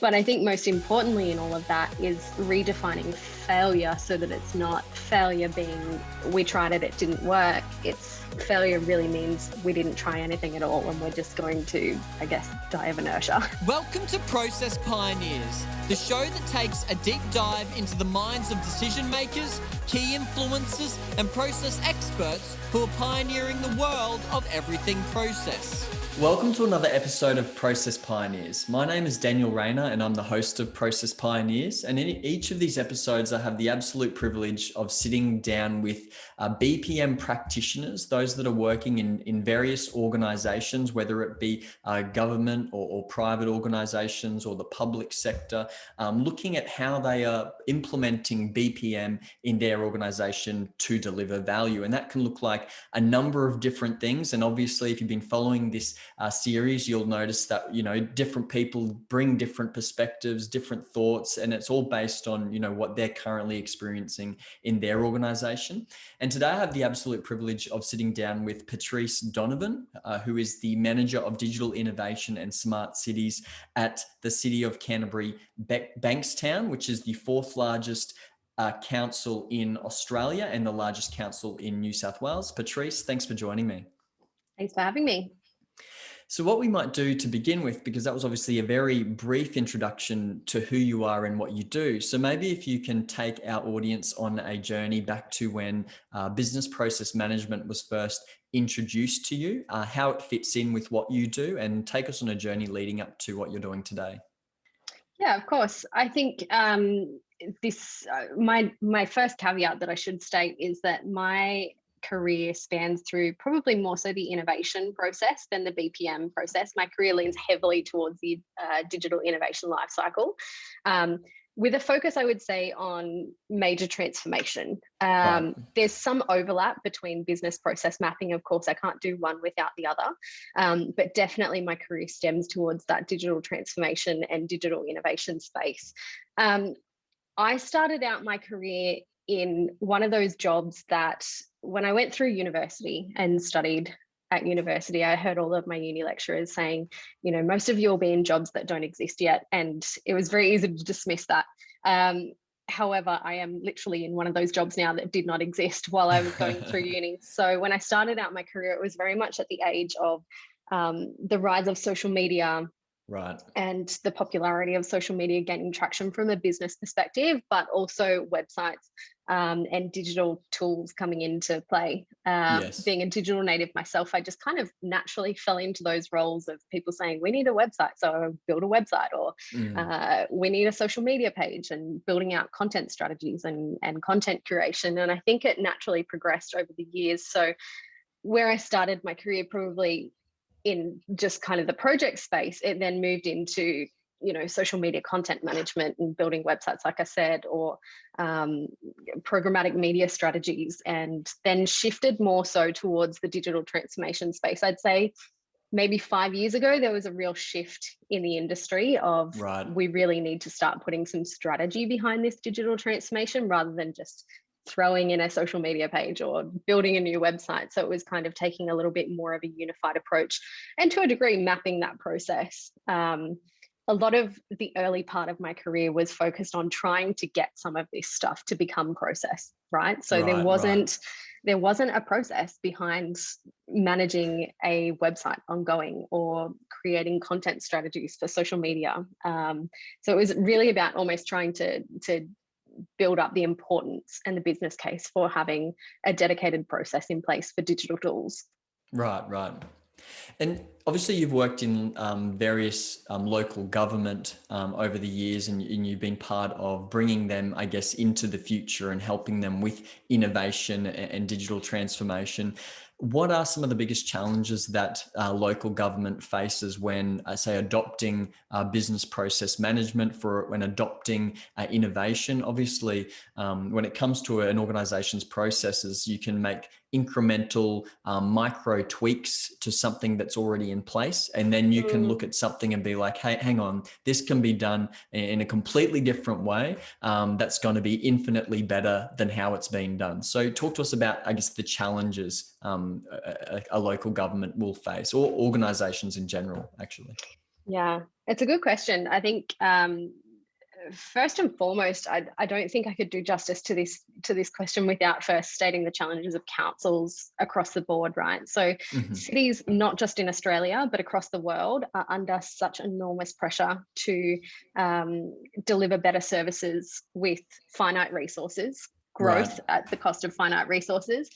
But I think most importantly in all of that is redefining failure so that it's not failure being we tried it, it didn't work. It's failure really means we didn't try anything at all and we're just going to, I guess, die of inertia. Welcome to Process Pioneers, the show that takes a deep dive into the minds of decision makers, key influencers, and process experts who are pioneering the world of everything process. Welcome to another episode of Process Pioneers. My name is Daniel Rayner and I'm the host of Process Pioneers. And in each of these episodes, I have the absolute privilege of sitting down with BPM practitioners, those that are working in various organizations, whether it be government or private organizations or the public sector, looking at how they are implementing BPM in their organization to deliver value. And that can look like a number of different things. And obviously, if you've been following this series, you'll notice that, different people bring different perspectives, different thoughts, and it's all based on, what they're currently experiencing in their organization. And today I have the absolute privilege of sitting down with Petrhyce Donovan, who is the Manager of Digital Innovation and Smart Cities at the City of Canterbury Bankstown, which is the fourth largest council in Australia and the largest council in New South Wales. Petrhyce, thanks for joining me. Thanks for having me. So what we might do to begin with, because that was obviously a very brief introduction to who you are and what you do. So maybe if you can take our audience on a journey back to when business process management was first introduced to you, how it fits in with what you do, and take us on a journey leading up to what you're doing today. Yeah, of course. I think my first caveat that I should state is that my career spans through probably more so the innovation process than the BPM process. My career leans heavily towards the digital innovation lifecycle, with a focus, I would say, on major transformation. Right. There's some overlap between business process mapping. Of course, I can't do one without the other, but definitely my career stems towards that digital transformation and digital innovation space. I started out my career in one of those jobs that when I went through university and studied at university, I heard all of my uni lecturers saying, most of you will be in jobs that don't exist yet. And it was very easy to dismiss that. However, I am literally in one of those jobs now that did not exist while I was going through uni. So when I started out my career, it was very much at the age of the rise of social media, right, and the popularity of social media gaining traction from a business perspective, but also websites and digital tools coming into play. Yes. Being a digital native myself, I just kind of naturally fell into those roles of people saying, we need a website, so I build a website, or we need a social media page, and building out content strategies and content curation. And I think it naturally progressed over the years. So where I started my career probably in just kind of the project space, it then moved into, social media content management and building websites, like I said, or programmatic media strategies, and then shifted more so towards the digital transformation space. I'd say maybe 5 years ago, there was a real shift in the industry of we really need to start putting some strategy behind this digital transformation rather than just throwing in a social media page or building a new website. So it was kind of taking a little bit more of a unified approach and to a degree mapping that process. A lot of the early part of my career was focused on trying to get some of this stuff to become process, right? So there wasn't a process behind managing a website ongoing or creating content strategies for social media. So it was really about almost trying to build up the importance and the business case for having a dedicated process in place for digital tools. Right. And obviously you've worked in various local government over the years, and you've been part of bringing them, I guess, into the future and helping them with innovation and digital transformation. What are some of the biggest challenges that local government faces when, say, adopting business process management, when adopting innovation? Obviously, when it comes to an organization's processes, you can make incremental micro tweaks to something that's already in place. And then you can look at something and be like, hey, hang on, this can be done in a completely different way. That's going to be infinitely better than how it's been done. So talk to us about, I guess, the challenges a local government will face, or organizations in general, actually. Yeah, It's a good question. I think first and foremost, I don't think I could do justice to this question without first stating the challenges of councils across the board, right? So cities, not just in Australia, but across the world, are under such enormous pressure to deliver better services with finite resources. Growth at the cost of finite resources.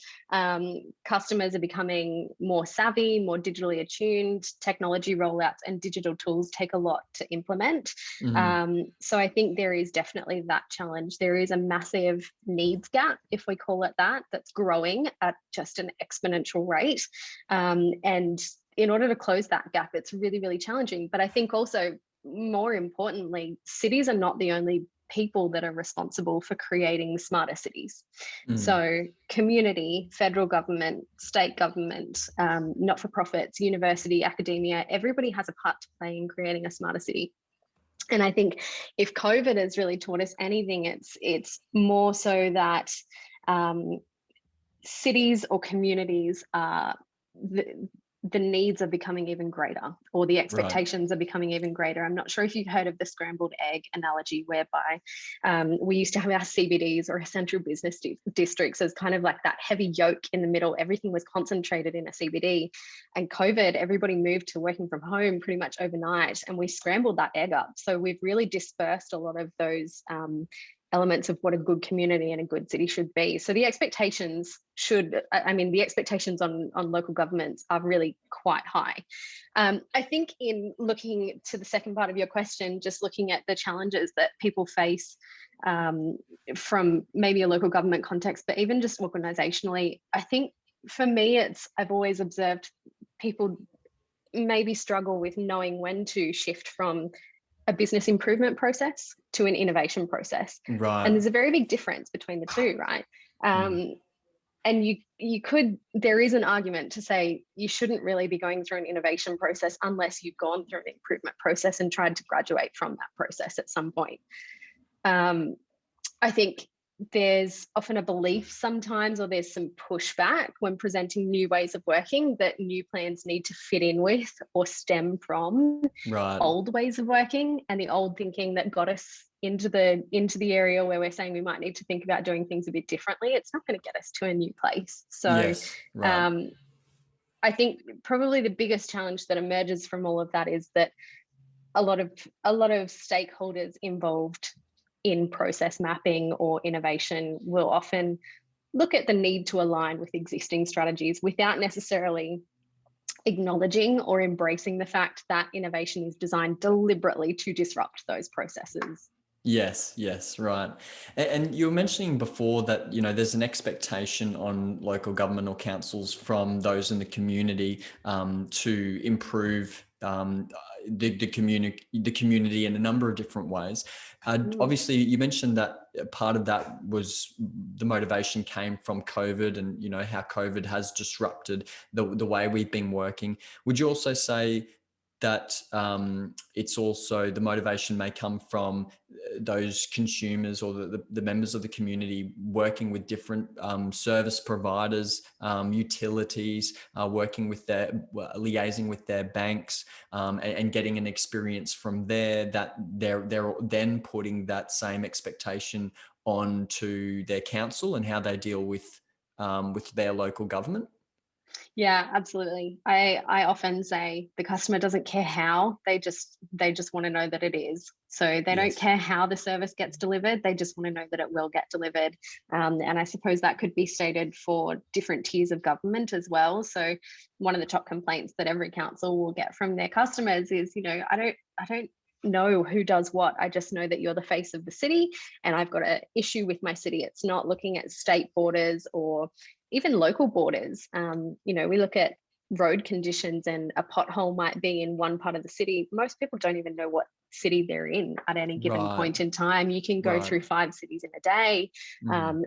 Customers are becoming more savvy, more digitally attuned. Technology rollouts and digital tools take a lot to implement. So I think there is definitely that challenge. There is a massive needs gap, if we call it that, that's growing at just an exponential rate. And in order to close that gap, it's really, really challenging. But I think also, more importantly, cities are not the only people that are responsible for creating smarter cities. So community, federal government, state government, not-for-profits, university, academia, everybody has a part to play in creating a smarter city. And I think if COVID has really taught us anything, it's more so that cities or communities are the needs are becoming even greater, or the expectations are becoming even greater. I'm not sure if you've heard of the scrambled egg analogy, whereby we used to have our CBDs or our central business districts as kind of like that heavy yoke in the middle. Everything was concentrated in a CBD, and COVID, everybody moved to working from home pretty much overnight, and we scrambled that egg up. So we've really dispersed a lot of those elements of what a good community and a good city should be. So the expectations the expectations on local governments are really quite high. I think in looking to the second part of your question, just looking at the challenges that people face from maybe a local government context, but even just organisationally, I think for me, I've always observed people maybe struggle with knowing when to shift from a business improvement process to an innovation process. And there's a very big difference between the two, right? And there is an argument to say you shouldn't really be going through an innovation process unless you've gone through an improvement process and tried to graduate from that process at some point. I think there's often a belief sometimes, or there's some pushback when presenting new ways of working, that new plans need to fit in with or stem from old ways of working, and the old thinking that got us into the area where we're saying we might need to think about doing things a bit differently. It's not going to get us to a new place. So I think probably the biggest challenge that emerges from all of that is that a lot of stakeholders involved in process mapping or innovation will often look at the need to align with existing strategies without necessarily acknowledging or embracing the fact that innovation is designed deliberately to disrupt those processes. Yes, right. And you were mentioning before that, there's an expectation on local government or councils from those in the community to improve the community in a number of different ways. Obviously, you mentioned that part of that was the motivation came from COVID, and how COVID has disrupted the way we've been working. Would you also say that it's also the motivation may come from those consumers or the members of the community working with different service providers, utilities, liaising with their banks, and getting an experience from there, that they're then putting that same expectation onto their council and how they deal with their local government? Yeah, absolutely. I often say the customer doesn't care how, they just want to know that it is. So they don't care how the service gets delivered, they just want to know that it will get delivered. And I suppose that could be stated for different tiers of government as well. So one of the top complaints that every council will get from their customers is, I don't know who does what. I just know that you're the face of the city, and I've got an issue with my city. It's not looking at state borders or even local borders. We look at road conditions, and a pothole might be in one part of the city. Most people don't even know what city they're in at any given point in time. You can go through 5 cities in a day,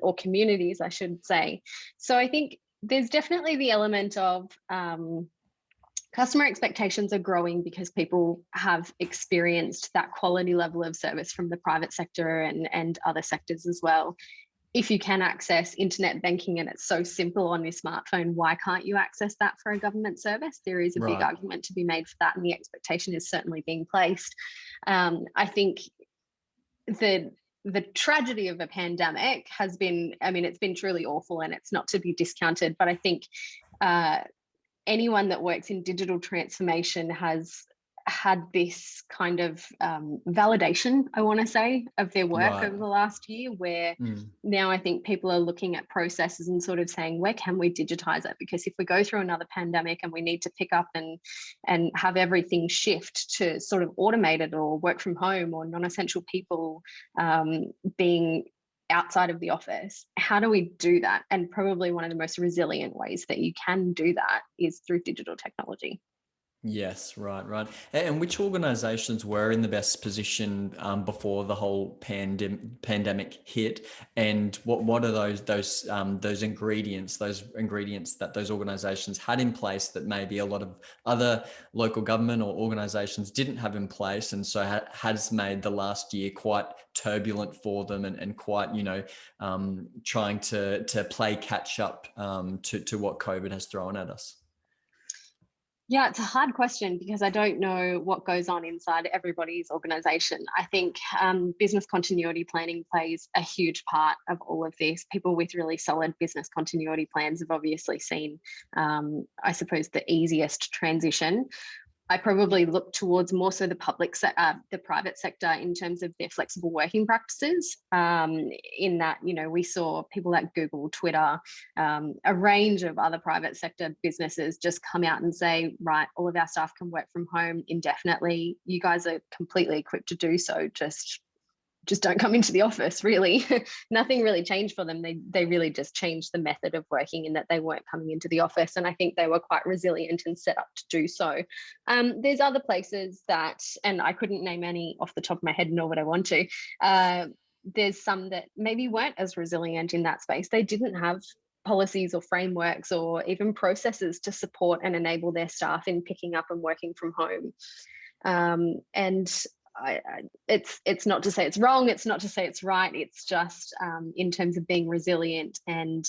or communities, I should say. So I think there's definitely the element of customer expectations are growing because people have experienced that quality level of service from the private sector and other sectors as well. if you can access internet banking and it's so simple on your smartphone, why can't you access that for a government service? There is a big argument to be made for that, and the expectation is certainly being placed. I think the tragedy of a pandemic has been, I mean, it's been truly awful and it's not to be discounted, but I think anyone that works in digital transformation has had this kind of validation, I want to say, of their work over the last year, where now I think people are looking at processes and sort of saying, where can we digitize it? Because if we go through another pandemic and we need to pick up and have everything shift to sort of automated or work from home, or non-essential people being outside of the office, how do we do that? And probably one of the most resilient ways that you can do that is through digital technology. Yes, right. And which organisations were in the best position before the whole pandemic hit? And what are those ingredients that those organisations had in place that maybe a lot of other local government or organisations didn't have in place, and so has made the last year quite turbulent for them and quite, trying to play catch up to what COVID has thrown at us? Yeah, it's a hard question because I don't know what goes on inside everybody's organisation. I think business continuity planning plays a huge part of all of this. People with really solid business continuity plans have obviously seen, I suppose, the easiest transition. I probably look towards more so the private sector in terms of their flexible working practices. In that, we saw people at Google, Twitter, a range of other private sector businesses just come out and say, right, all of our staff can work from home indefinitely. You guys are completely equipped to do so. Just don't come into the office, really. Nothing really changed for them. They really just changed the method of working in that they weren't coming into the office. And I think they were quite resilient and set up to do so. There's other places that, and I couldn't name any off the top of my head, nor would I want to. There's some that maybe weren't as resilient in that space. They didn't have policies or frameworks or even processes to support and enable their staff in picking up and working from home. And it's not to say it's wrong, it's not to say it's right, it's just in terms of being resilient and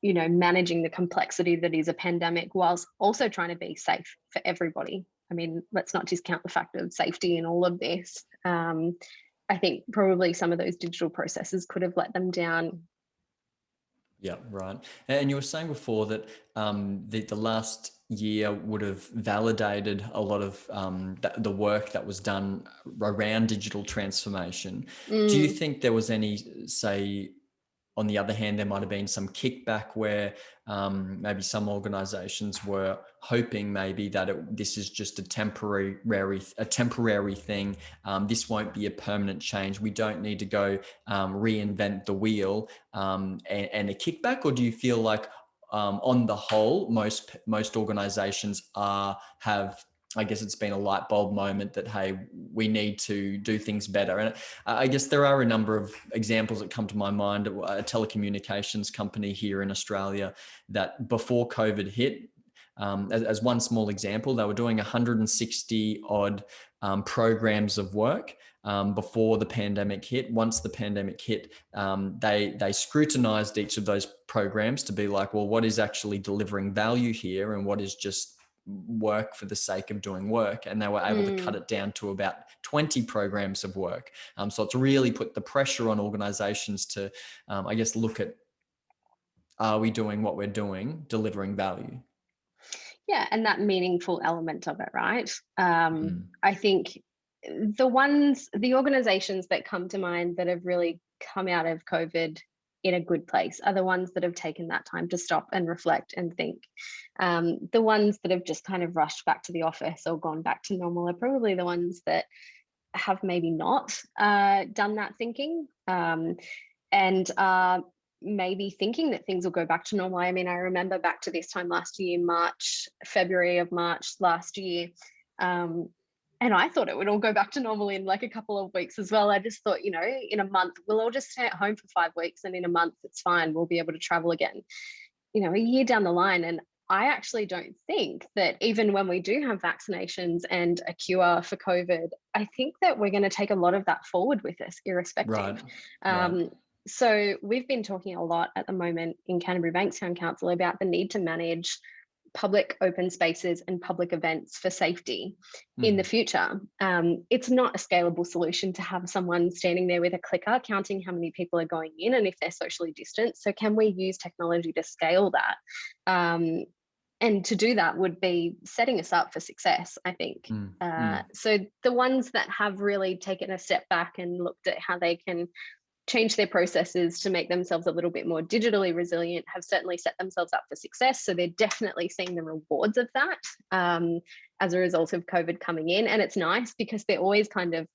managing the complexity that is a pandemic whilst also trying to be safe for everybody. I mean, let's not discount the fact of safety in all of this. I think probably some of those digital processes could have let them down. Yeah, right. And you were saying before that the last year would have validated a lot of the work that was done around digital transformation. Do you think there was any, say, on the other hand, there might have been some kickback where maybe some organisations were hoping maybe that this is just a temporary thing. This won't be a permanent change. We don't need to go reinvent the wheel and a kickback? Or do you feel like on the whole, most organisations have, I guess it's been a light bulb moment that, hey, we need to do things better? And I guess there are a number of examples that come to my mind. A telecommunications company here in Australia that before COVID hit, as one small example, they were doing 160 odd programs of work before the pandemic hit. Once the pandemic hit, they scrutinized each of those programs to be like, well, what is actually delivering value here and what is just work for the sake of doing work? And they were able to cut it down to about 20 programs of work. So it's really put the pressure on organizations to, I guess, look at, are we doing what we're doing, delivering value? Yeah, and that meaningful element of it, right? I think the organizations that come to mind that have really come out of COVID in a good place are the ones that have taken that time to stop and reflect and think. The ones that have just kind of rushed back to the office or gone back to normal are probably the ones that have maybe not done that thinking and are maybe thinking that things will go back to normal. I mean, I remember back to this time last year, February of March last year, and I thought it would all go back to normal in like a couple of weeks as well. I just thought, in a month, we'll all just stay at home for 5 weeks and in a month, it's fine. We'll be able to travel again, a year down the line. And I actually don't think that even when we do have vaccinations and a cure for COVID, I think that we're going to take a lot of that forward with us, irrespective. Right. So we've been talking a lot at the moment in Canterbury Bankstown Council about the need to manage public open spaces and public events for safety in the future. It's not a scalable solution to have someone standing there with a clicker counting how many people are going in and if they're socially distanced. So can we use technology to scale that? And to do that would be setting us up for success, I think. So the ones that have really taken a step back and looked at how they can change their processes to make themselves a little bit more digitally resilient have certainly set themselves up for success. So they're definitely seeing the rewards of that as a result of COVID coming in. And it's nice because they're always kind of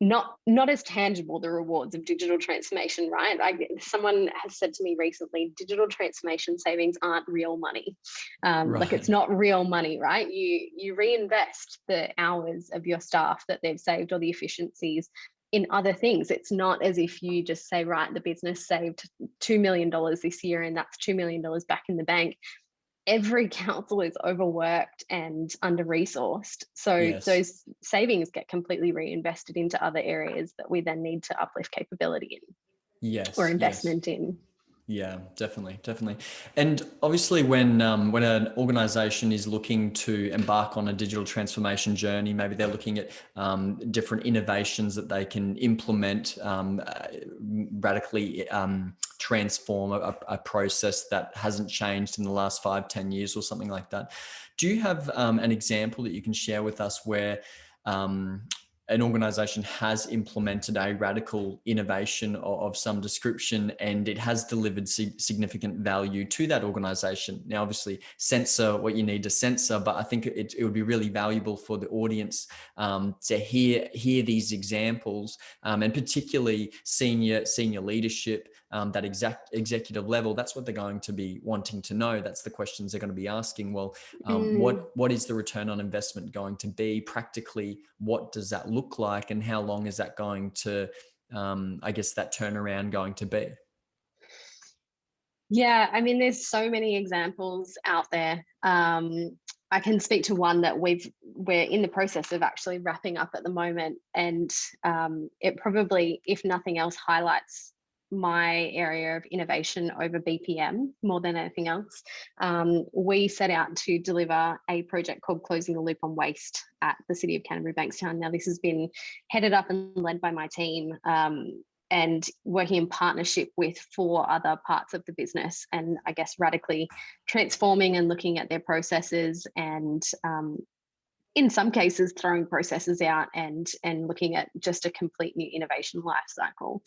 not as tangible, the rewards of digital transformation, right? Someone has said to me recently, digital transformation savings aren't real money. Like it's not real money, right? You reinvest the hours of your staff that they've saved or the efficiencies in other things. It's not as if you just say, right, the business saved $2 million this year and that's $2 million back in the bank. Every council is overworked and under-resourced. So those savings get completely reinvested into other areas that we then need to uplift capability in or investment in. Yeah, definitely. And obviously when an organization is looking to embark on a digital transformation journey, maybe they're looking at different innovations that they can implement, radically transform a process that hasn't changed in the last 5-10 years or something like that. Do you have an example that you can share with us where an organization has implemented a radical innovation of some description and it has delivered significant value to that organization? Now, obviously, censor what you need to censor, but I think it would be really valuable for the audience to hear these examples, and particularly senior leadership, that executive level. That's what they're going to be wanting to know. That's the questions they're going to be asking. Well, what is the return on investment going to be? Practically, what does that look like, and how long is that going to, I guess, that turnaround going to be? Yeah, I mean, there's so many examples out there. I can speak to one that we're in the process of actually wrapping up at the moment, and it probably, if nothing else, highlights my area of innovation over BPM more than anything else. We set out to deliver a project called Closing the Loop on Waste at the City of Canterbury Bankstown. Now, this has been headed up and led by my team, and working in partnership with 4 other parts of the business, and I guess radically transforming and looking at their processes, and in some cases throwing processes out and looking at just a complete new innovation life cycle.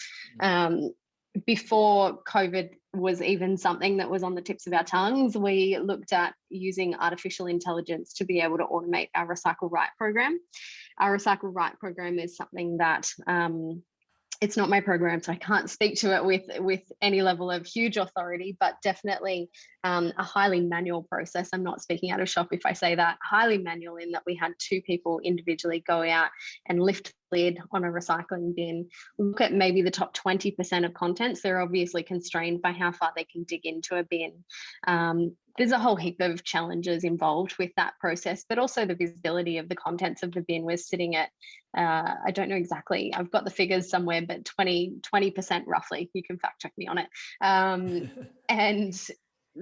Before COVID was even something that was on the tips of our tongues, we looked at using artificial intelligence to be able to automate our Recycle Right program. Our Recycle Right program is something that it's not my program, so I can't speak to it with any level of huge authority, but definitely a highly manual process. I'm not speaking out of shop if I say that. Highly manual in that we had 2 people individually go out and lift the lid on a recycling bin, look at maybe the top 20% of contents. They're obviously constrained by how far they can dig into a bin. There's a whole heap of challenges involved with that process, but also the visibility of the contents of the bin. We're sitting at, I don't know exactly, I've got the figures somewhere, but 20% roughly. You can fact check me on it. And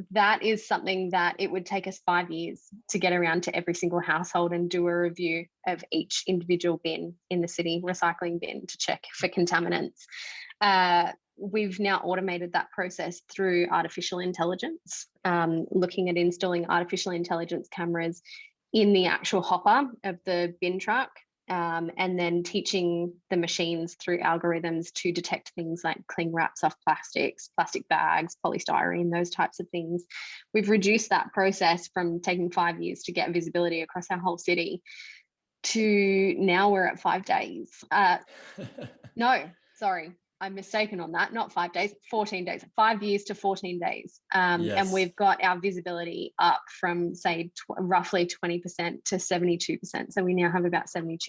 that is something that it would take us 5 years to get around to every single household and do a review of each individual bin in the city, recycling bin, to check for contaminants. We've now automated that process through artificial intelligence, looking at installing artificial intelligence cameras in the actual hopper of the bin truck, and then teaching the machines through algorithms to detect things like cling wrap, soft plastics, plastic bags, polystyrene, those types of things. We've reduced that process from taking 5 years to get visibility across our whole city to now we're at 5 days. No, sorry. I'm mistaken on that, not 5 days, 14 days, 5 years to 14 days. And we've got our visibility up from, say, roughly 20% to 72%. So we now have about 72%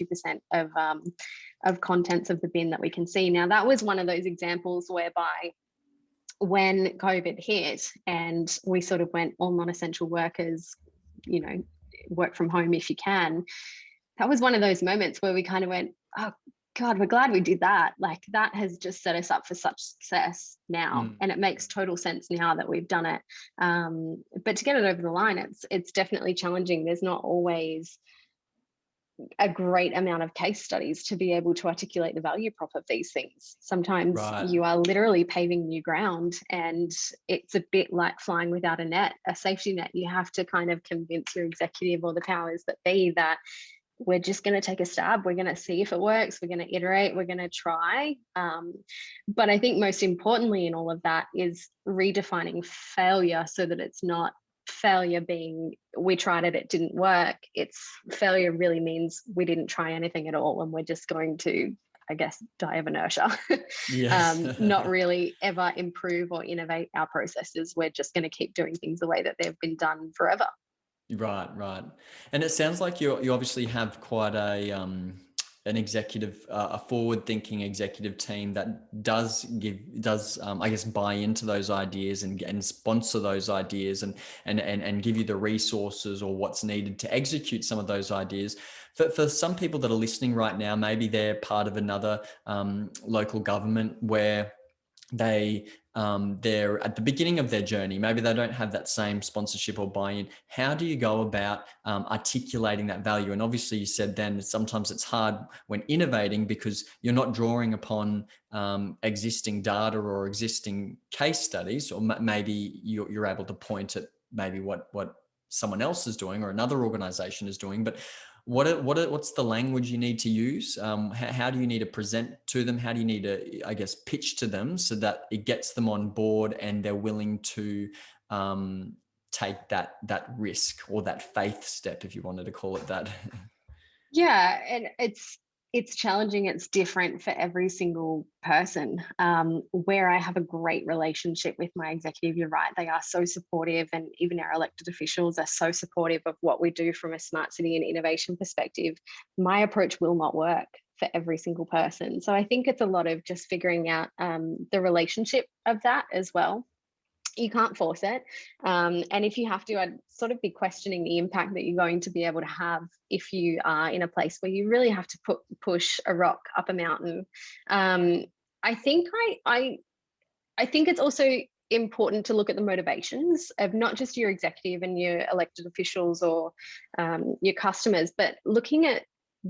of contents of the bin that we can see. Now, that was one of those examples whereby when COVID hit and we sort of went all non-essential workers, work from home if you can, that was one of those moments where we kind of went, oh, God, we're glad we did that. Like, that has just set us up for such success now. And it makes total sense now that we've done it. But to get it over the line, it's definitely challenging. There's not always a great amount of case studies to be able to articulate the value prop of these things. Sometimes you are literally paving new ground, and it's a bit like flying without a safety net. You have to kind of convince your executive or the powers that be that we're just going to take a stab. We're going to see if it works. We're going to iterate. We're going to try. But I think most importantly in all of that is redefining failure, so that it's not failure being we tried it didn't work. It's failure really means we didn't try anything at all, and we're just going to, I guess, die of inertia. Yes. Not really ever improve or innovate our processes. We're just going to keep doing things the way that they've been done forever. Right. And it sounds like you obviously have quite an executive, a forward-thinking executive team that does I guess buy into those ideas and sponsor those ideas and give you the resources or what's needed to execute some of those ideas. For some people that are listening right now, maybe they're part of another local government where they're at the beginning of their journey. Maybe they don't have that same sponsorship or buy-in. How do you go about articulating that value? And obviously you said then sometimes it's hard when innovating because you're not drawing upon existing data or existing case studies, or maybe you're able to point at maybe what someone else is doing or another organization is doing. But what's the language you need to use? How do you need to present to them? How do you need to, I guess, pitch to them so that it gets them on board and they're willing to take that risk or that faith step, if you wanted to call it that? Yeah, and it's challenging. It's different for every single person. Where I have a great relationship with my executive, you're right, they are so supportive, and even our elected officials are so supportive of what we do from a smart city and innovation perspective. My approach will not work for every single person. So I think it's a lot of just figuring out the relationship of that as well. You can't force it. And if you have to, I'd sort of be questioning the impact that you're going to be able to have if you are in a place where you really have to push a rock up a mountain. I think it's also important to look at the motivations of not just your executive and your elected officials or your customers, but looking at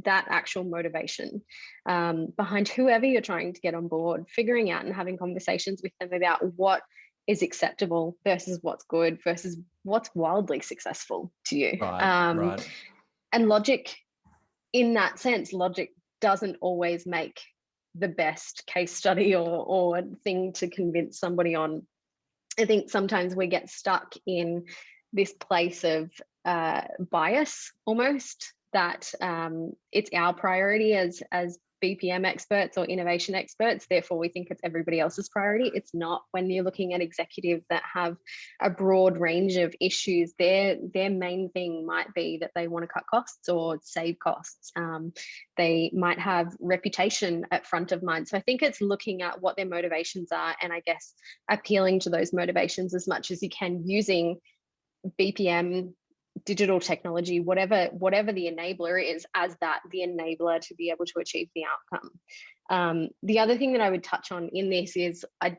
that actual motivation behind whoever you're trying to get on board, figuring out and having conversations with them about what is acceptable versus what's good versus what's wildly successful to you. Right. And logic, in that sense, logic doesn't always make the best case study or thing to convince somebody on. I think sometimes we get stuck in this place of bias almost, that it's our priority as BPM experts or innovation experts, therefore we think it's everybody else's priority. It's not. When you're looking at executives that have a broad range of issues, their main thing might be that they want to cut costs or save costs. They might have reputation at front of mind. So I think it's looking at what their motivations are, and I guess appealing to those motivations as much as you can using BPM, digital technology, whatever the enabler is, as the enabler to be able to achieve the outcome. The other thing that I would touch on in this is I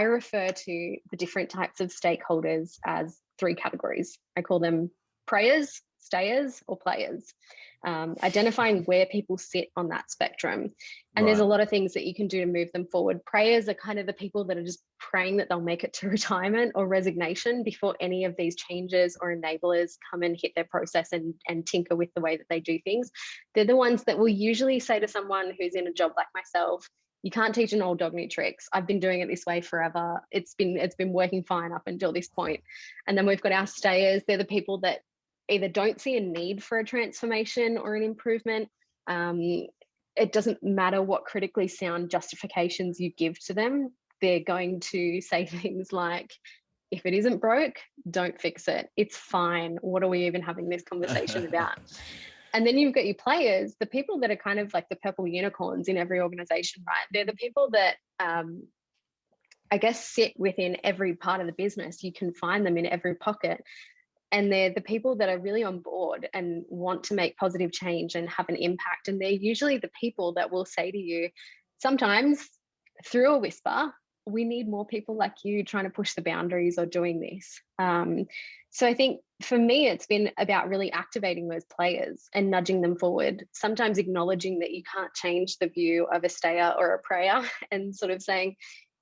refer to the different types of stakeholders as three categories. I call them prayers, stayers, or players. Identifying where people sit on that spectrum. And there's a lot of things that you can do to move them forward. Prayers are kind of the people that are just praying that they'll make it to retirement or resignation before any of these changes or enablers come and hit their process and tinker with the way that they do things. They're the ones that will usually say to someone who's in a job like myself, you can't teach an old dog new tricks. I've been doing it this way forever. It's been working fine up until this point. And then we've got our stayers. They're the people that either don't see a need for a transformation or an improvement. It doesn't matter what critically sound justifications you give to them. They're going to say things like, if it isn't broke, don't fix it. It's fine. What are we even having this conversation about? And then you've got your players, the people that are kind of like the purple unicorns in every organization, right? They're the people that I guess sit within every part of the business. You can find them in every pocket. and they're the people that are really on board and want to make positive change and have an impact. And they're usually the people that will say to you, sometimes through a whisper, we need more people like you trying to push the boundaries or doing this. So I think for me, it's been about really activating those players and nudging them forward, sometimes acknowledging that you can't change the view of a stayer or a prayer, and sort of saying,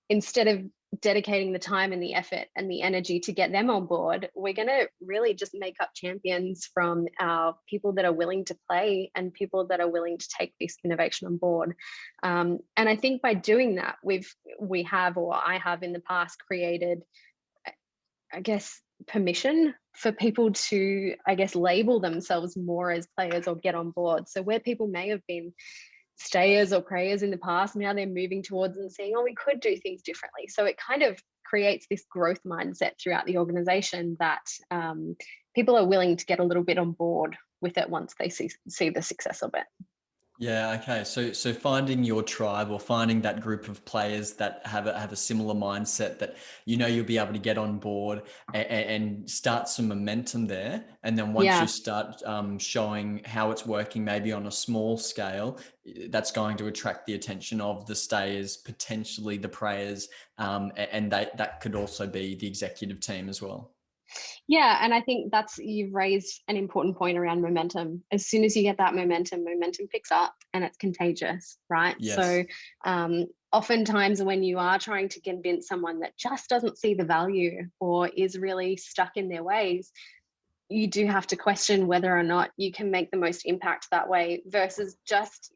instead of dedicating the time and the effort and the energy to get them on board, we're going to really just make up champions from our people that are willing to play and people that are willing to take this innovation on board. And I think by doing that, I have in the past created, I guess, permission for people to, I guess, label themselves more as players or get on board. So where people may have been stayers or prayers in the past, now they're moving towards and saying, oh, we could do things differently. So it kind of creates this growth mindset throughout the organization that people are willing to get a little bit on board with it once they see the success of it. Yeah. Okay. So finding your tribe or finding that group of players that have a similar mindset that, you'll be able to get on board and start some momentum there. And then once you start showing how it's working, maybe on a small scale, that's going to attract the attention of the stayers, potentially the prayers, and that could also be the executive team as well. Yeah, and I think you've raised an important point around momentum. As soon as you get that momentum picks up and it's contagious, right? Yes. So oftentimes when you are trying to convince someone that just doesn't see the value or is really stuck in their ways, you do have to question whether or not you can make the most impact that way versus just,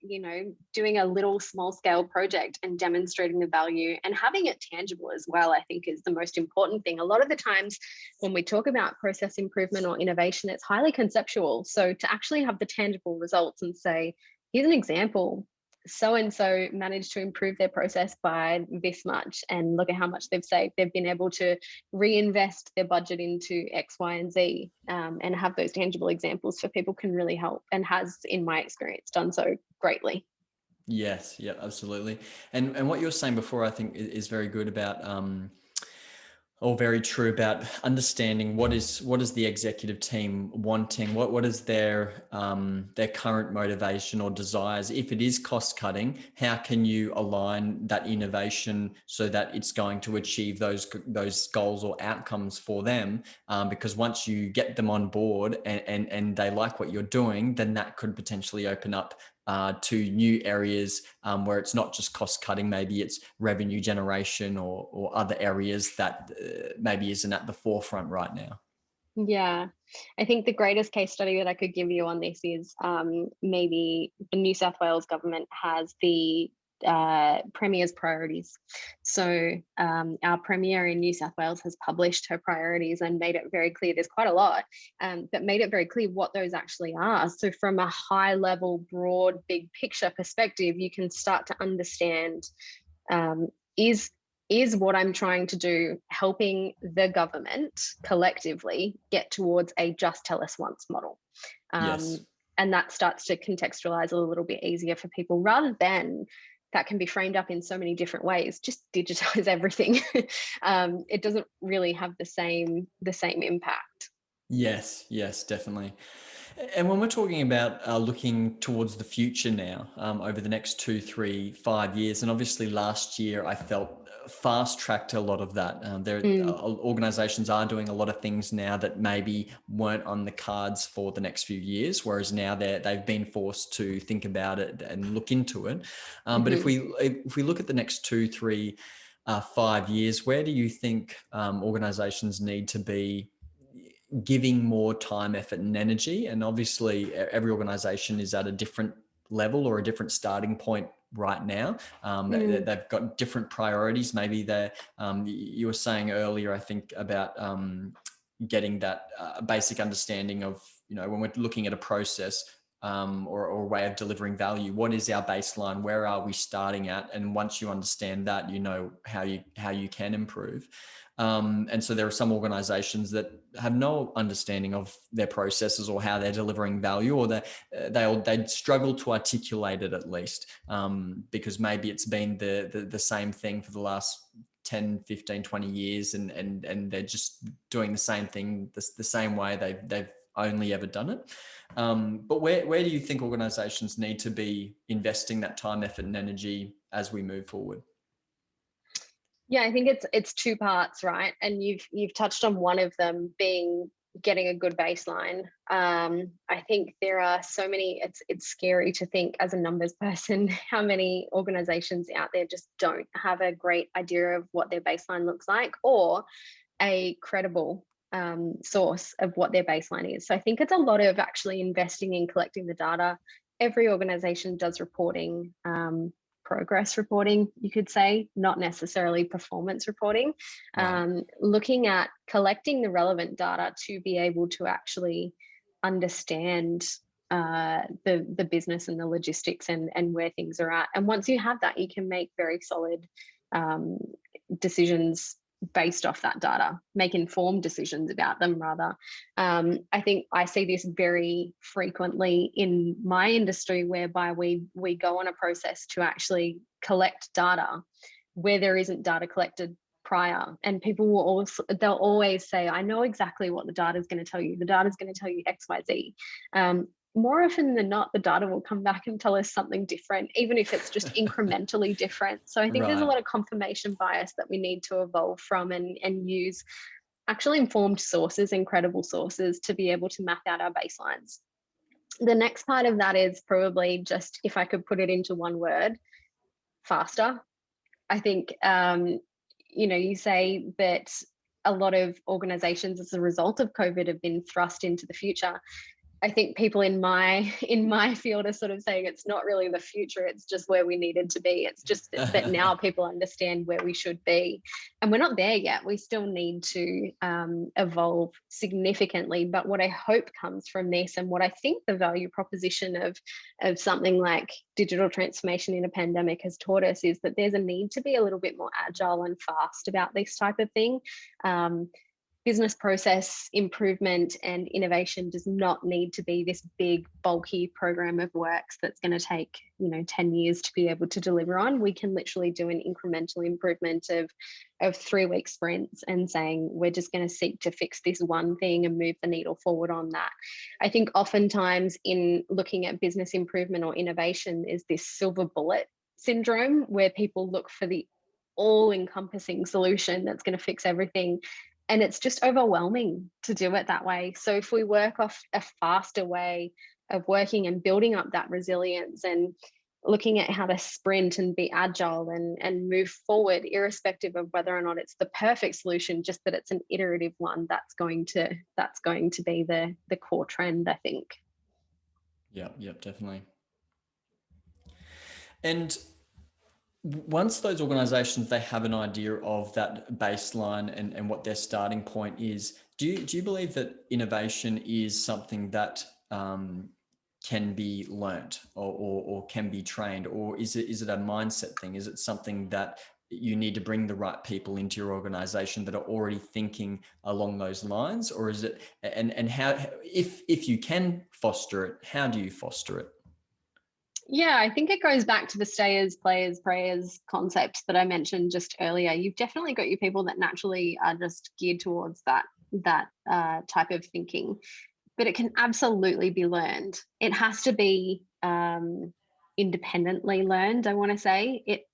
doing a little small scale project and demonstrating the value and having it tangible as well, I think is the most important thing. A lot of the times when we talk about process improvement or innovation, it's highly conceptual. So to actually have the tangible results and say, here's an example, so-and-so managed to improve their process by this much, and look at how much they've saved. They've been able to reinvest their budget into X, Y, and Z, and have those tangible examples for people can really help, and has, in my experience, done so greatly. Yes. Yeah, absolutely. And what you were saying before, I think is very good about, or very true about understanding what is the executive team wanting, what is their current motivation or desires. If it is cost cutting, how can you align that innovation so that it's going to achieve those goals or outcomes for them? Because once you get them on board and they like what you're doing, then that could potentially open up to new areas where it's not just cost cutting, maybe it's revenue generation or other areas that maybe isn't at the forefront right now. Yeah, I think the greatest case study that I could give you on this is maybe the New South Wales government has the Premier's priorities. So our Premier in New South Wales has published her priorities and made it very clear, there's quite a lot, but made it very clear what those actually are. So from a high level, broad, big picture perspective, you can start to understand, is what I'm trying to do helping the government collectively get towards a just tell us once model? Yes. And that starts to contextualize a little bit easier for people, rather than that can be framed up in so many different ways. Just digitize everything. It doesn't really have the same impact. Yes, definitely. And when we're talking about looking towards the future now, over the next 2, 3, 5 years, and obviously last year I felt fast-tracked a lot of that. Organizations are doing a lot of things now that maybe weren't on the cards for the next few years, whereas now they've been forced to think about it and look into it. But if we look at the next 2, 3, 5 years, where do you think organizations need to be giving more time, effort, and energy? And obviously every organization is at a different level or a different starting point right now. They've got different priorities. Maybe you were saying earlier, I think, about getting that basic understanding of, when we're looking at a process or a way of delivering value, what is our baseline? Where are we starting at? And once you understand that, how you can improve. And so there are some organizations that have no understanding of their processes or how they're delivering value, or they struggle to articulate it, at least, because maybe it's been the same thing for the last 10, 15, 20 years and they're just doing the same thing the same way they've only ever done it. But where do you think organizations need to be investing that time, effort, and energy as we move forward? Yeah, I think it's two parts, right? And you've touched on one of them being getting a good baseline. I think there are so many, it's scary to think as a numbers person how many organizations out there just don't have a great idea of what their baseline looks like, or a credible source of what their baseline is. So I think it's a lot of actually investing in collecting the data. Every organization does reporting, progress reporting, you could say, not necessarily performance reporting. Right. Looking at collecting the relevant data to be able to actually understand the business and the logistics and where things are at. And once you have that, you can make very solid decisions based off that data, make informed decisions about them rather. I think I see this very frequently in my industry, whereby we go on a process to actually collect data where there isn't data collected prior, and people will they'll always say, I know exactly what the data is going to tell you. The data is going to tell you XYZ. More often than not, the data will come back and tell us something different, even if it's just incrementally different. So I think there's a lot of confirmation bias that we need to evolve from and use actually informed sources and credible sources to be able to map out our baselines. The next part of that is probably just, if I could put it into one word, faster. I think, you say that a lot of organizations as a result of COVID have been thrust into the future. I think people in my field are sort of saying it's not really the future, it's just where we needed to be. It's just that now people understand where we should be. And we're not there yet. We still need to evolve significantly. But what I hope comes from this, and what I think the value proposition of something like digital transformation in a pandemic has taught us, is that there's a need to be a little bit more agile and fast about this type of thing. Business process improvement and innovation does not need to be this big, bulky program of works that's going to take 10 years to be able to deliver on. We can literally do an incremental improvement of 3-week sprints and saying we're just going to seek to fix this one thing and move the needle forward on that. I think oftentimes in looking at business improvement or innovation is this silver bullet syndrome, where people look for the all-encompassing solution that's going to fix everything. And it's just overwhelming to do it that way. So if we work off a faster way of working and building up that resilience and looking at how to sprint and be agile and move forward, irrespective of whether or not it's the perfect solution, just that it's an iterative one, that's going to be the core trend, I think. Yeah, definitely. And once those organizations, they have an idea of that baseline and what their starting point is, do you believe that innovation is something that can be learnt or can be trained, or is it a mindset thing? Is it something that you need to bring the right people into your organization that are already thinking along those lines, or is it, and how, if you can foster it, how do you foster it? Yeah, I think it goes back to the stayers, players, prayers concept that I mentioned just earlier. You've definitely got your people that naturally are just geared towards that type of thinking, but it can absolutely be learned. It has to be independently learned. I want to say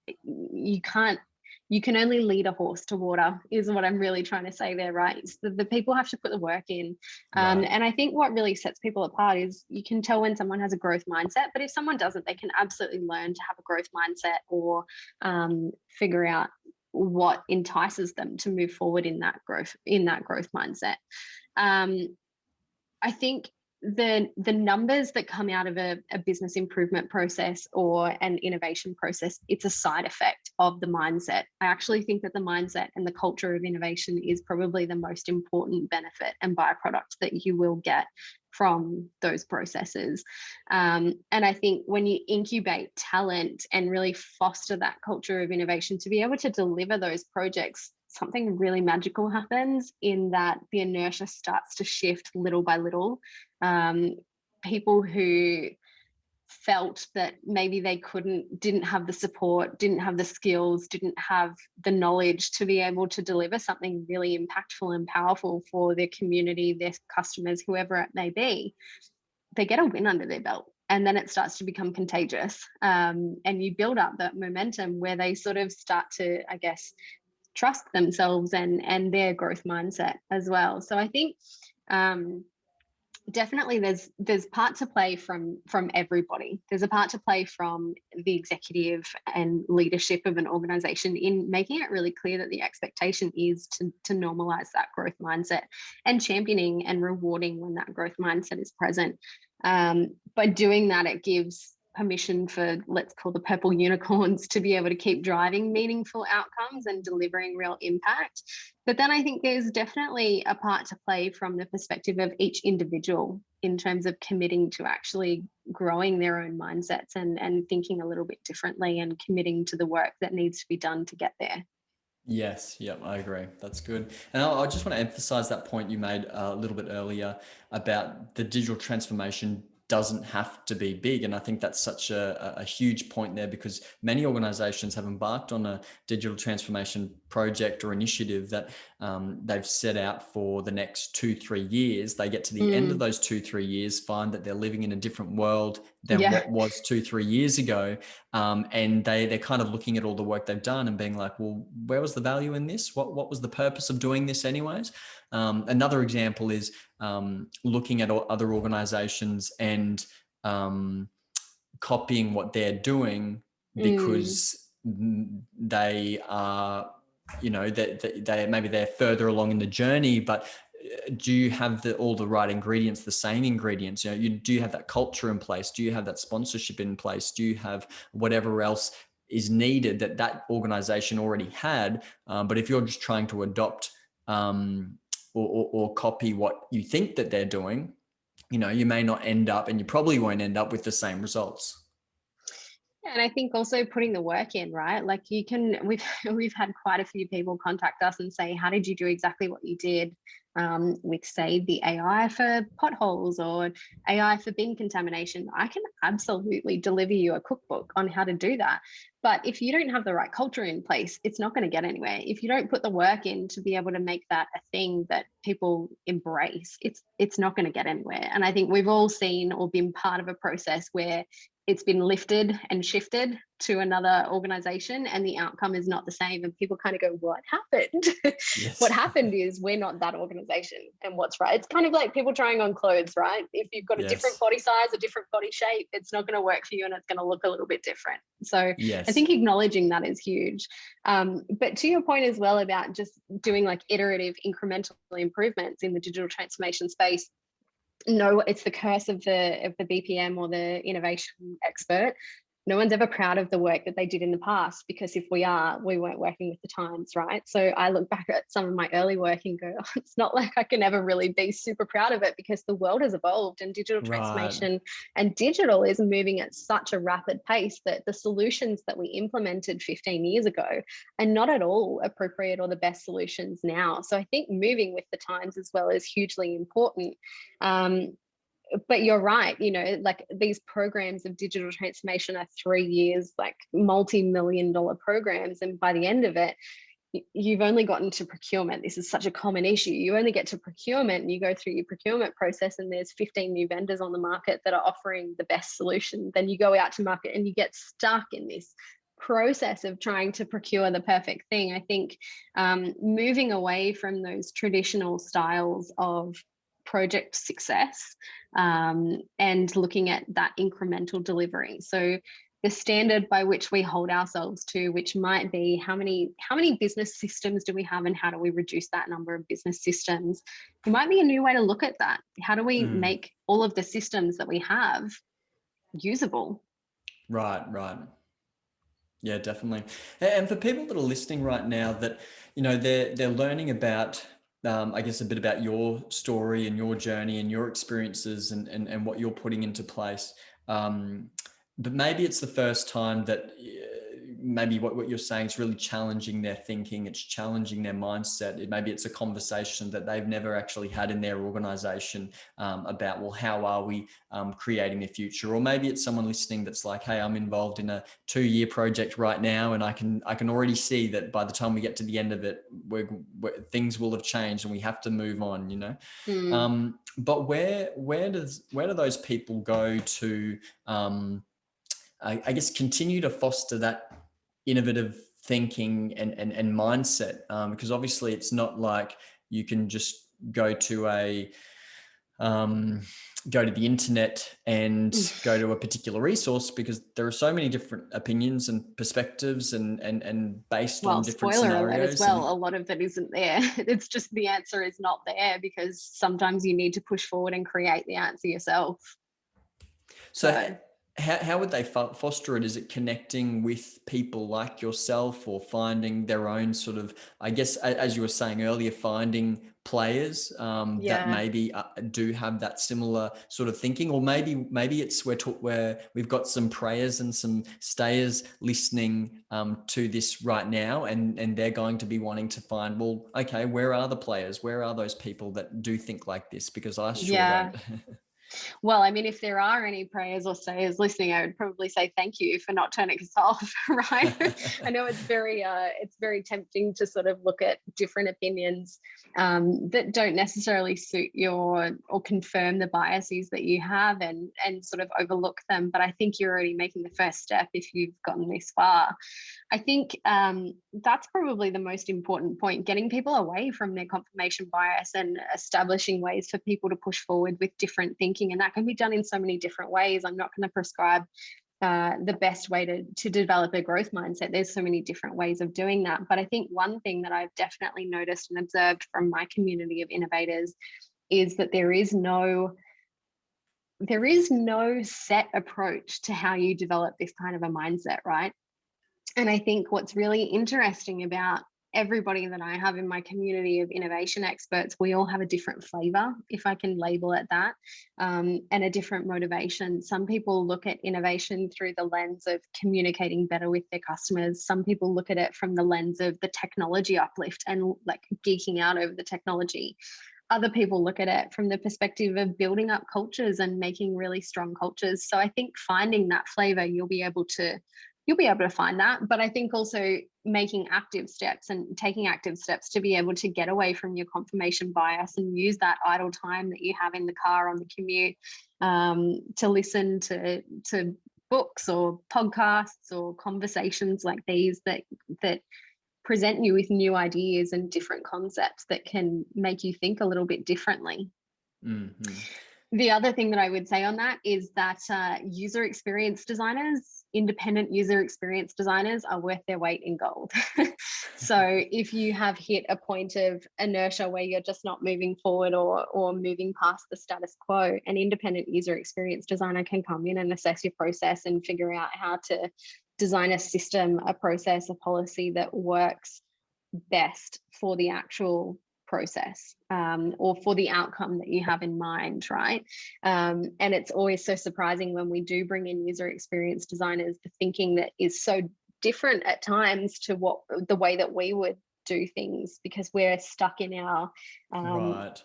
you can only lead a horse to water, is what I'm really trying to say there, right? The people have to put the work in. Right. And I think what really sets people apart is you can tell when someone has a growth mindset, but if someone doesn't, they can absolutely learn to have a growth mindset, or figure out what entices them to move forward in that growth mindset. I think the numbers that come out of a business improvement process or an innovation process, it's a side effect of the mindset. I actually think that the mindset and the culture of innovation is probably the most important benefit and byproduct that you will get from those processes. And I think when you incubate talent and really foster that culture of innovation to be able to deliver those projects, something really magical happens in that the inertia starts to shift little by little. People who felt that maybe they didn't have the support, didn't have the skills, didn't have the knowledge to be able to deliver something really impactful and powerful for their community, their customers, whoever it may be, they get a win under their belt. And then it starts to become contagious. And you build up that momentum where they sort of start to, I guess, trust themselves and their growth mindset as well. So I think definitely there's part to play from everybody. There's a part to play from the executive and leadership of an organization in making it really clear that the expectation is to normalize that growth mindset and championing and rewarding when that growth mindset is present. By doing that, it gives permission for, let's call the purple unicorns, to be able to keep driving meaningful outcomes and delivering real impact. But then I think there's definitely a part to play from the perspective of each individual in terms of committing to actually growing their own mindsets and thinking a little bit differently and committing to the work that needs to be done to get there. Yes, yeah, I agree. That's good. And I just want to emphasize that point you made a little bit earlier about the digital transformation doesn't have to be big. And I think that's such a huge point there, because many organizations have embarked on a digital transformation project or initiative that they've set out for the next 2-3 years. They get to the end of those 2-3 years, find that they're living in a different world than what was 2-3 years ago. And they're kind of looking at all the work they've done and being like, well, where was the value in this? What was the purpose of doing this anyways? Another example is looking at other organizations and copying what they're doing because they are, they maybe they're further along in the journey, but do you have all the right ingredients, the same ingredients? Do you have that culture in place? Do you have that sponsorship in place? Do you have whatever else is needed that organization already had? But if you're just trying to adopt or copy what you think that they're doing, you may not end up, and you probably won't end up with the same results. Yeah, and I think also putting the work in, right? Like we've had quite a few people contact us and say, how did you do exactly what you did with, say, the AI for potholes or AI for bin contamination? I can absolutely deliver you a cookbook on how to do that. But if you don't have the right culture in place, it's not going to get anywhere. If you don't put the work in to be able to make that a thing that people embrace, it's not going to get anywhere. And I think we've all seen or been part of a process where it's been lifted and shifted to another organization and the outcome is not the same. And people kind of go, what happened? Yes. What happened is we're not that organization. And what's right? It's kind of like people trying on clothes, right? If you've got a different body size, a different body shape, it's not going to work for you and it's going to look a little bit different. So I think acknowledging that is huge. But to your point as well about just doing like iterative incremental improvements in the digital transformation space, no, it's the curse of the BPM or the innovation expert. No one's ever proud of the work that they did in the past, because if we weren't working with the times, right? So I look back at some of my early work and go, oh, it's not like I can ever really be super proud of it, because the world has evolved and digital transformation and digital is moving at such a rapid pace that the solutions that we implemented 15 years ago are not at all appropriate or the best solutions now. So I think moving with the times as well is hugely important. But you're right, like these programs of digital transformation are 3 years, like multi-million-dollar programs. And by the end of it, you've only gotten to procurement. This is such a common issue. You only get to procurement and you go through your procurement process and there's 15 new vendors on the market that are offering the best solution. Then you go out to market and you get stuck in this process of trying to procure the perfect thing. I think moving away from those traditional styles of project success and looking at that incremental delivery. So the standard by which we hold ourselves to, which might be how many business systems do we have and how do we reduce that number of business systems? It might be a new way to look at that. How do we make all of the systems that we have usable? Right. Yeah, definitely. And for people that are listening right now that, they're learning about, I guess, a bit about your story and your journey and your experiences and what you're putting into place. But maybe it's the first time that maybe what you're saying is really challenging their thinking. It's challenging their mindset. Maybe it's a conversation that they've never actually had in their organization about, well, how are we creating the future? Or maybe it's someone listening that's like, hey, I'm involved in a 2-year project right now, and I can already see that by the time we get to the end of it, things will have changed and we have to move on, you know. But where do those people go to I guess continue to foster that innovative thinking and mindset, because obviously it's not like you can just go to the internet and go to a particular resource, because there are so many different opinions and perspectives and based on different spoiler scenarios. alert as well, a lot of that isn't there. It's just the answer is not there, because sometimes you need to push forward and create the answer yourself. So how would they foster it? Is it connecting with people like yourself, or finding their own sort of, I guess, as you were saying earlier, finding players that maybe do have that similar sort of thinking? Or maybe it's where we've got some prayers and some stayers listening to this right now, and they're going to be wanting to find, well, okay, where are the players? Where are those people that do think like this? Because I sure don't. Well, I mean, if there are any prayers or stayers listening, I would probably say thank you for not turning us off, right? I know it's very tempting to sort of look at different opinions that don't necessarily suit or confirm the biases that you have, and sort of overlook them. But I think you're already making the first step if you've gotten this far. I think that's probably the most important point, getting people away from their confirmation bias and establishing ways for people to push forward with different thinking. And that can be done in so many different ways. I'm not going to prescribe the best way to develop a growth mindset. There's so many different ways of doing that. But I think one thing that I've definitely noticed and observed from my community of innovators is that there is no set approach to how you develop this kind of a mindset, right? And I think what's really interesting about everybody that I have in my community of innovation experts, we all have a different flavor, if I can label it that, and a different motivation. Some people look at innovation through the lens of communicating better with their customers. Some people look at it from the lens of the technology uplift and like geeking out over the technology. Other people look at it from the perspective of building up cultures and making really strong cultures. So I think finding that flavor, you'll be able to find that. But I think also making active steps and taking active steps to be able to get away from your confirmation bias and use that idle time that you have in the car on the commute to listen to books or podcasts or conversations like these that present you with new ideas and different concepts that can make you think a little bit differently. Mm-hmm. The other thing that I would say on that is that user experience designers, independent user experience designers, are worth their weight in gold. So if you have hit a point of inertia where you're just not moving forward or moving past the status quo, an independent user experience designer can come in and assess your process and figure out how to design a system, a process, a policy that works best for the actual process or for the outcome that you have in mind, right? And it's always so surprising when we do bring in user experience designers, the thinking that is so different at times to the way that we would do things, because we're stuck in our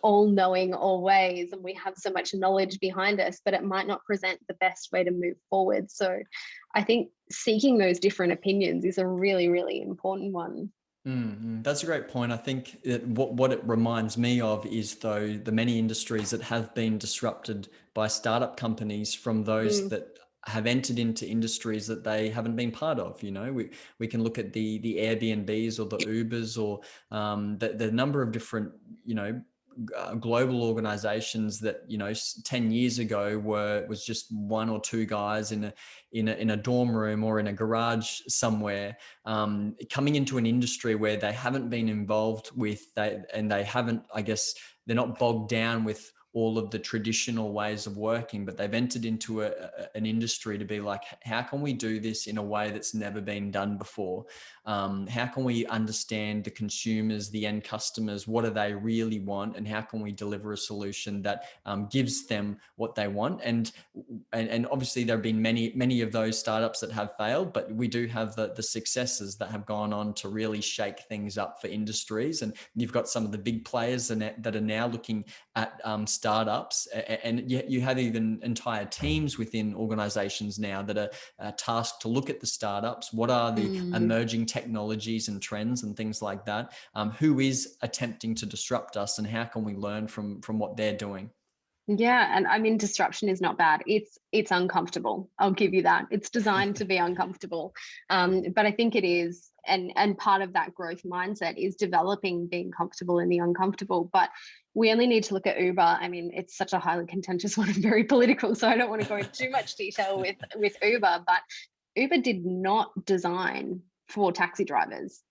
all-knowing always, and we have so much knowledge behind us, but it might not present the best way to move forward. So I think seeking those different opinions is a really, really important one. That's a great point. I think what it reminds me of is, though, the many industries that have been disrupted by startup companies from those that have entered into industries that they haven't been part of. You know, we can look at the Airbnbs or the Ubers or the number of different, you know, global organizations that, you know, 10 years ago was just one or two guys in a dorm room or in a garage somewhere, coming into an industry where they haven't been involved with, and they haven't, I guess, they're not bogged down with all of the traditional ways of working, but they've entered into an industry to be like, how can we do this in a way that's never been done before? How can we understand the consumers, the end customers? What do they really want? And how can we deliver a solution that gives them what they want? And obviously there have been many of those startups that have failed, but we do have the successes that have gone on to really shake things up for industries. And you've got some of the big players that are now looking at startups, and you have even entire teams within organizations now that are tasked to look at the startups. What are the emerging technologies and trends and things like that? Who is attempting to disrupt us, and how can we learn from what they're doing? Yeah, and I mean, disruption is not bad. It's uncomfortable. I'll give you that. It's designed to be uncomfortable, but I think it is, and part of that growth mindset is developing being comfortable in the uncomfortable. But we only need to look at Uber. I mean, it's such a highly contentious one and very political, so I don't want to go into too much detail with Uber. But Uber did not design for taxi drivers.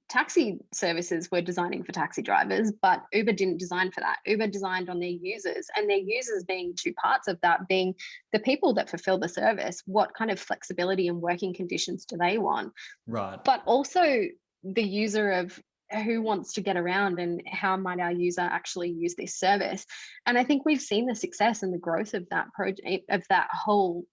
Taxi services were designing for taxi drivers, but Uber didn't design for that. Uber designed on their users, and their users being two parts of that, being the people that fulfill the service. What kind of flexibility and working conditions do they want? Right. But also the user of who wants to get around and how might our user actually use this service. And I think we've seen the success and the growth of that project, of that whole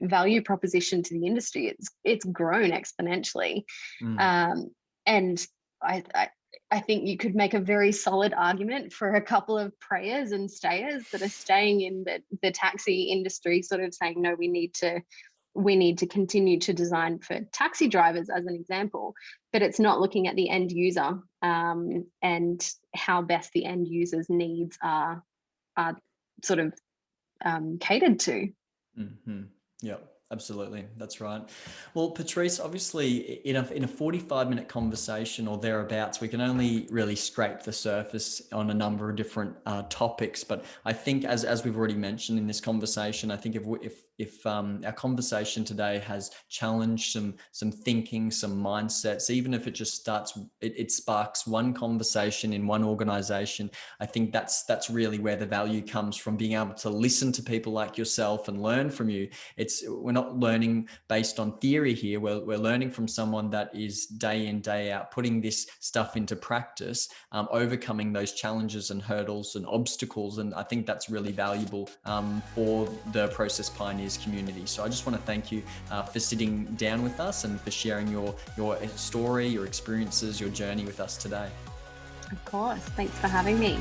value proposition to the industry. It's grown exponentially. And I think you could make a very solid argument for a couple of prayers and stayers that are staying in the taxi industry, sort of saying, no, we need to continue to design for taxi drivers, as an example, but it's not looking at the end user and how best the end user's needs are sort of catered to. Yeah, absolutely. That's right. Well, Petrhyce, obviously in a 45-minute conversation or thereabouts, we can only really scrape the surface on a number of different topics. But I think as we've already mentioned in this conversation, I think if our conversation today has challenged some thinking, some mindsets, even if it just it sparks one conversation in one organization, I think that's really where the value comes from, being able to listen to people like yourself and learn from you. We're not learning based on theory here. We're learning from someone that is day in, day out, putting this stuff into practice, overcoming those challenges and hurdles and obstacles. And I think that's really valuable for the Process Pioneers community. So I just want to thank you for sitting down with us and for sharing your story, your experiences, your journey with us today. Of course. Thanks for having me.